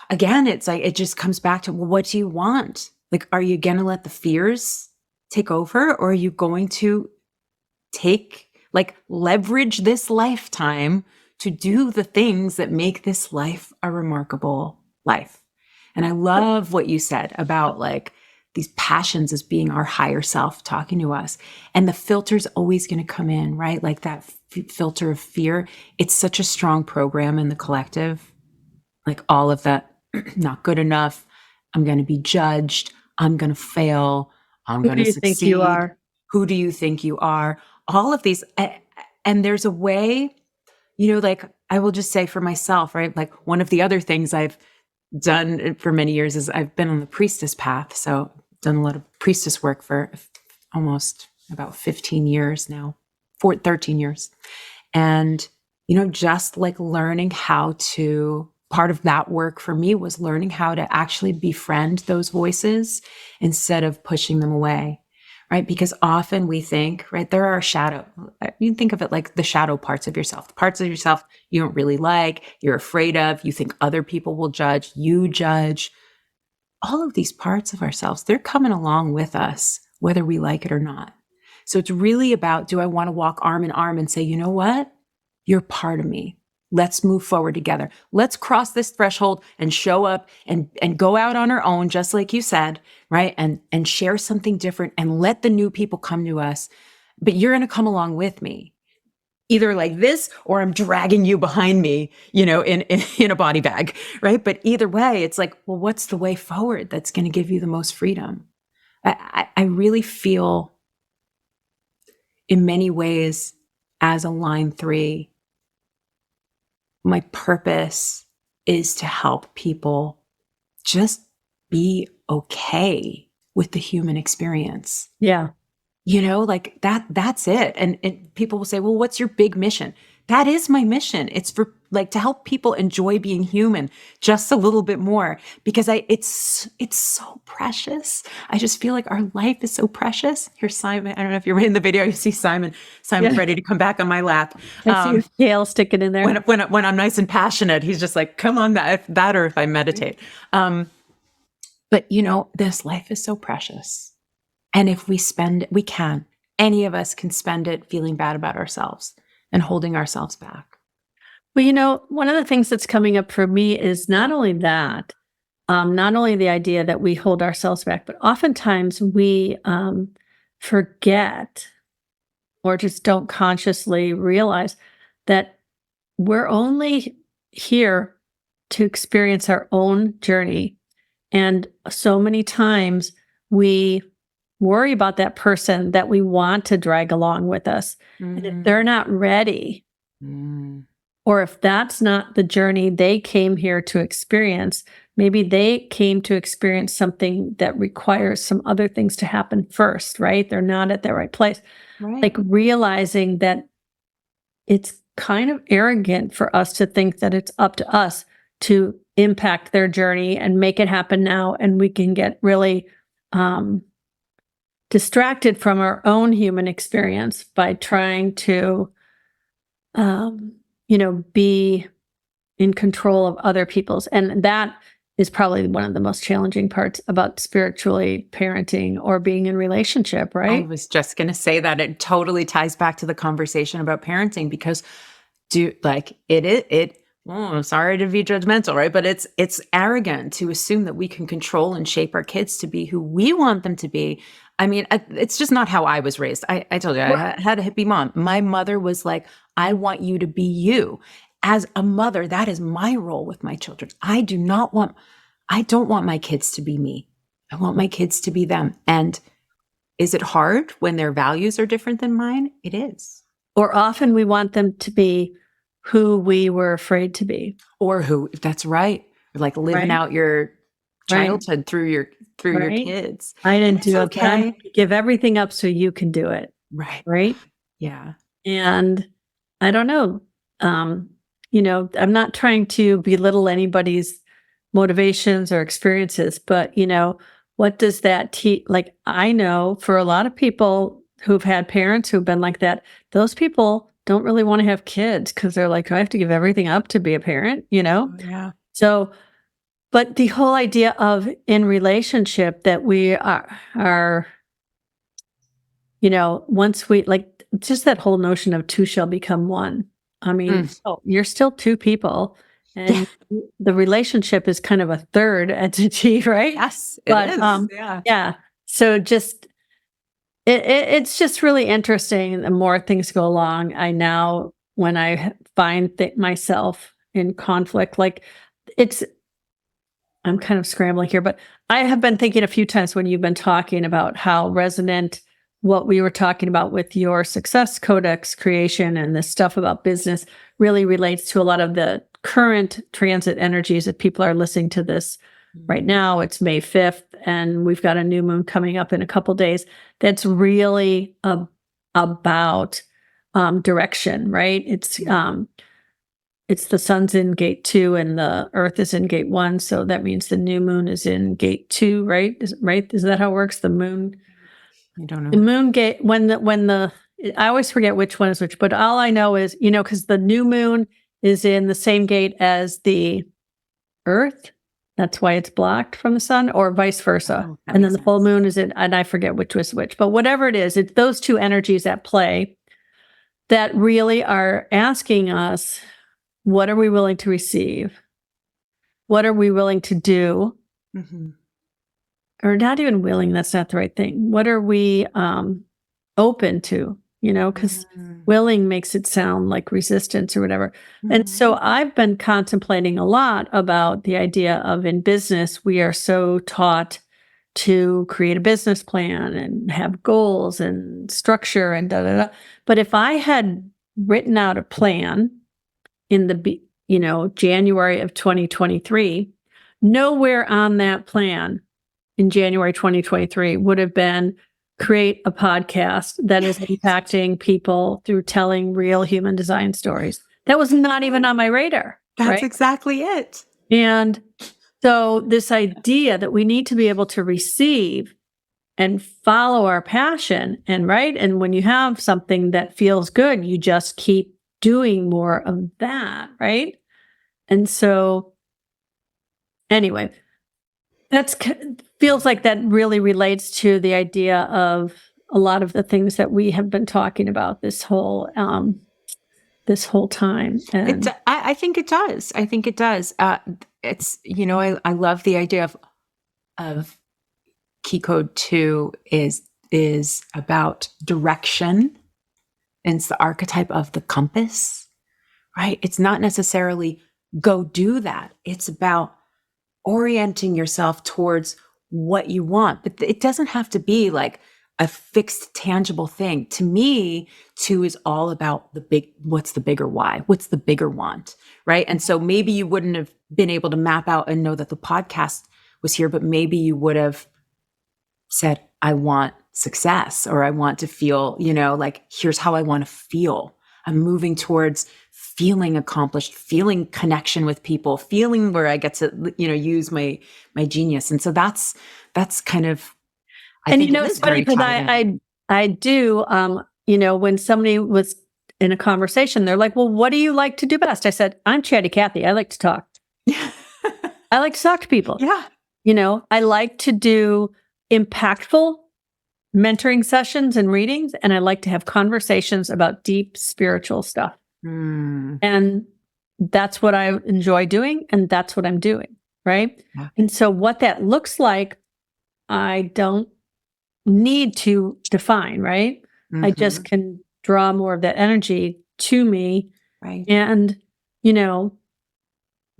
again, it's like, it just comes back to, well, what do you want? Like, are you going to let the fears take over, or are you going to leverage this lifetime to do the things that make this life a remarkable life? And I love what you said about like these passions as being our higher self talking to us. And the filter's always going to come in, right? Like that filter of fear. It's such a strong program in the collective. Like all of that, not good enough. I'm going to be judged. I'm going to fail. I'm going to succeed. Who do you think you are? Who do you think you are? All of these. And there's a way, like I will just say for myself, right? Like one of the other things I've done for many years is I've been on the priestess path. So I've done a lot of priestess work for almost about 15 years now, 13 years. And, just like learning how to, part of that work for me was learning how to actually befriend those voices instead of pushing them away. Right? Because often we think, right, there are you think of it like the shadow parts of yourself, the parts of yourself you don't really like, you're afraid of, you think other people will judge, you judge. All of these parts of ourselves, they're coming along with us, whether we like it or not. So it's really about, do I want to walk arm in arm and say, you know what? You're part of me. Let's move forward together. Let's cross this threshold and show up and go out on our own, just like you said, right? And share something different and let the new people come to us. But you're going to come along with me, either like this, or I'm dragging you behind me, in a body bag, right? But either way, it's like, well, what's the way forward that's going to give you the most freedom? I really feel in many ways as a line 3, my purpose is to help people just be okay with the human experience. Yeah. Like that's it. And people will say, well, what's your big mission? That is my mission. It's for to help people enjoy being human just a little bit more, because it's so precious. I just feel like our life is so precious. Here's Simon. I don't know if you're in the video, you see Simon's ready to come back on my lap. I see his tail sticking in there. When I'm nice and passionate, he's just like, come on, that, or if I meditate. But this life is so precious. And if any of us can spend it feeling bad about ourselves and holding ourselves back. Well, one of the things that's coming up for me is not only that, not only the idea that we hold ourselves back, but oftentimes we forget or just don't consciously realize that we're only here to experience our own journey. And so many times we worry about that person that we want to drag along with us. Mm-hmm. And if they're not ready, or if that's not the journey they came here to experience, maybe they came to experience something that requires some other things to happen first, right? They're not at the right place. Right. Like realizing that it's kind of arrogant for us to think that it's up to us to impact their journey and make it happen now. And we can get really distracted from our own human experience by trying to, be in control of other people's. And that is probably one of the most challenging parts about spiritually parenting or being in relationship, right? I was just going to say that it totally ties back to the conversation about parenting, because I'm sorry to be judgmental, right? But it's arrogant to assume that we can control and shape our kids to be who we want them to be. I mean, it's just not how I was raised. I told you, I had a hippie mom. My mother was like, I want you to be you. as a mother, that is my role with my children. I don't want my kids to be me. I want my kids to be them. And is it hard when their values are different than mine? It is. Or often we want them to be who we were afraid to be. Or who, that's right. Like living out your childhood through your kids. I didn't do it. Okay. Give everything up so you can do it. Right. Right. Yeah. And I don't know. I'm not trying to belittle anybody's motivations or experiences, but what does that teach? Like, I know for a lot of people who've had parents who've been like that, those people don't really want to have kids because they're like, I have to give everything up to be a parent, Oh, yeah. So, but the whole idea of in relationship that we are once we like just that whole notion of two shall become one. I mean, you're still two people. And the relationship is kind of a third entity, right? Yes, it is. Yeah. So just it's just really interesting. The more things go along, I now when I find myself in conflict, like I'm kind of scrambling here, but I have been thinking a few times when you've been talking about how resonant what we were talking about with your Success Codex creation and this stuff about business really relates to a lot of the current transit energies that people are listening to this right now. It's May 5th, and we've got a new moon coming up in a couple days. That's really about direction, right? It's the sun's in gate 2 and the earth is in gate 1. So that means the new moon is in gate 2, right? Is that how it works? The moon. I don't know. The moon gate, I always forget which one is which, but all I know is, because the new moon is in the same gate as the earth. That's why it's blocked from the sun, or vice versa. Oh, and then the full moon is in, and I forget which was which, but whatever it is, it's those two energies at play that really are asking us, what are we willing to receive? What are we willing to do? Mm-hmm. Or not even willing, that's not the right thing. What are we open to? Because willing makes it sound like resistance or whatever. And so I've been contemplating a lot about the idea of in business, we are so taught to create a business plan and have goals and structure and da-da-da. But if I had written out a plan in the, January of 2023, nowhere on that plan in January 2023 would have been create a podcast that is impacting people through telling real human design stories. That was not even on my radar. That's exactly it. And so this idea that we need to be able to receive and follow our passion and when you have something that feels good, you just keep doing more of that, right? And so anyway, feels like that really relates to the idea of a lot of the things that we have been talking about this whole time. And I think it does. I think it does. It's I love the idea of Key Code 2 is about direction. And it's the archetype of the compass, right? It's not necessarily go do that. It's about orienting yourself towards what you want. But it doesn't have to be like a fixed, tangible thing. To me, 2 is all about what's the bigger why? What's the bigger want, right? And so maybe you wouldn't have been able to map out and know that the podcast was here, but maybe you would have said, I want success, or I want to feel, like, here's how I want to feel. I'm moving towards feeling accomplished, feeling connection with people, feeling where I get to, use my genius. And so that's kind of, it's funny because I do, when somebody was in a conversation, they're like, well, what do you like to do best? I said, I'm Chatty Cathy. I like to talk. I like to talk to people. Yeah. I like to do impactful mentoring sessions and readings, and I like to have conversations about deep spiritual stuff. And that's what I enjoy doing, and that's what I'm doing, right? Yeah. And so what that looks like, I don't need to define, right? I just can draw more of that energy to me. Right. And,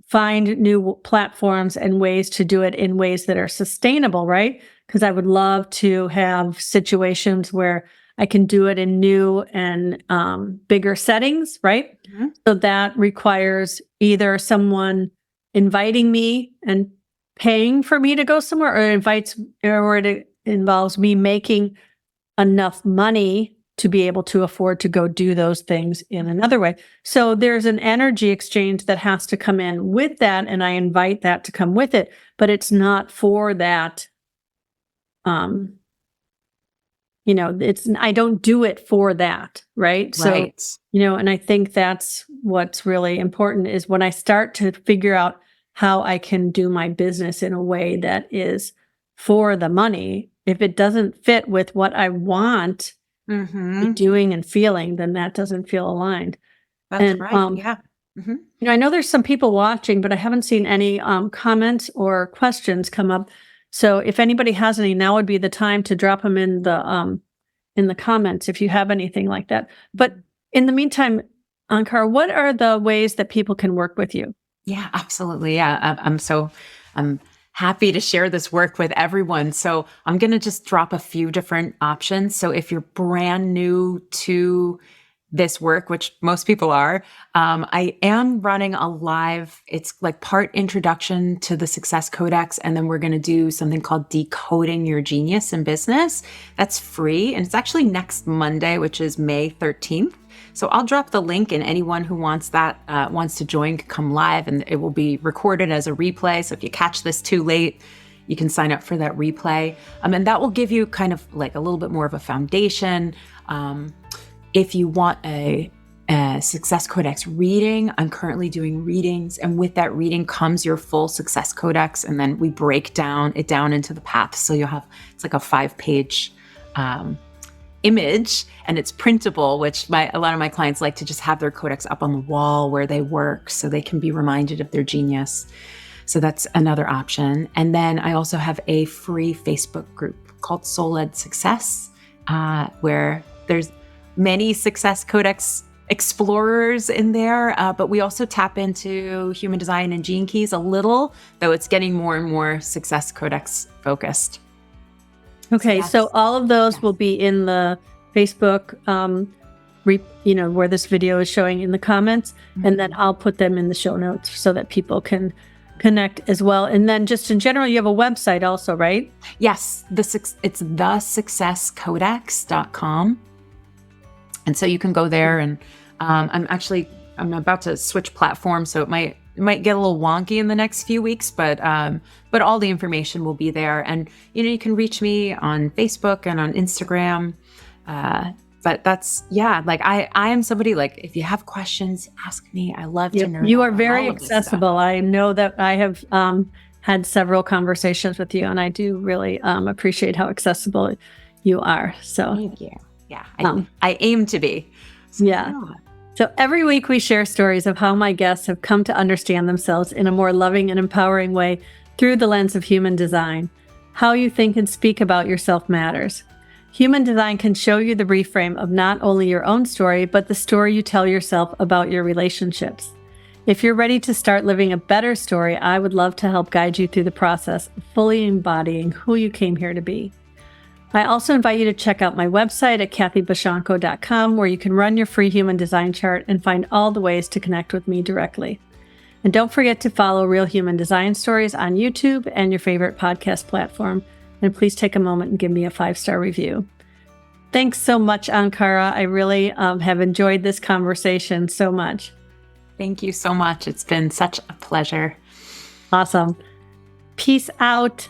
find new platforms and ways to do it in ways that are sustainable, right? Because I would love to have situations where I can do it in new and bigger settings, right? Mhm. So that requires either someone inviting me and paying for me to go somewhere, or it involves me making enough money to be able to afford to go do those things in another way. So there's an energy exchange that has to come in with that, and I invite that to come with it, but it's not for that. I don't do it for that, right? So, Right. and I think that's what's really important is when I start to figure out how I can do my business in a way that is for the money, if it doesn't fit with what I want to be Mm-hmm. doing and feeling, then that doesn't feel aligned. That's And right. Yeah. Mm-hmm. I know there's some people watching, but I haven't seen any comments or questions come up. So if anybody has any, now would be the time to drop them in the comments if you have anything like that. But in the meantime, Ankhara, what are the ways that people can work with you? Yeah, absolutely. Yeah. I'm happy to share this work with everyone. So I'm going to just drop a few different options. So if you're brand new to this work, which most people are, I am running a live, it's like part introduction to the Success Codex. And then we're going to do something called Decoding Your Genius in Business. That's free. And it's actually next Monday, which is May 13th. So I'll drop the link, and anyone who wants to join can come live, and it will be recorded as a replay. So if you catch this too late, you can sign up for that replay. And that will give you kind of like a little bit more of a foundation. If you want a Success Codex reading, I'm currently doing readings, and with that reading comes your full Success Codex, and then we break down into the paths. So it's like a 5-page image, and it's printable, which a lot of my clients like to just have their codex up on the wall where they work so they can be reminded of their genius. So that's another option. And then I also have a free Facebook group called Soul Ed Success, where there's many Success Codex explorers in there, but we also tap into human design and gene keys a little, though it's getting more and more Success Codex focused. Okay, so all of those will be in the Facebook, where this video is showing in the comments, and then I'll put them in the show notes so that people can connect as well. And then just in general, you have a website also, right? Yes, it's thesuccesscodex.com. And so you can go there, and I'm about to switch platforms, so it might get a little wonky in the next few weeks, but all the information will be there. And, you can reach me on Facebook and on Instagram. But that's, I am somebody, like, if you have questions, ask me. I love to nerd. You are very accessible. I know that I have had several conversations with you, and I do really appreciate how you are. So thank you. Yeah, I aim to be. So, yeah. So every week we share stories of how my guests have come to understand themselves in a more loving and empowering way through the lens of human design. How you think and speak about yourself matters. Human design can show you the reframe of not only your own story, but the story you tell yourself about your relationships. If you're ready to start living a better story, I would love to help guide you through the process of fully embodying who you came here to be. I also invite you to check out my website at kathybashanko.com, where you can run your free human design chart and find all the ways to connect with me directly. And don't forget to follow Real Human Design Stories on YouTube and your favorite podcast platform. And please take a moment and give me a 5-star review. Thanks so much, Ankhara. I really have enjoyed this conversation so much. Thank you so much. It's been such a pleasure. Awesome. Peace out.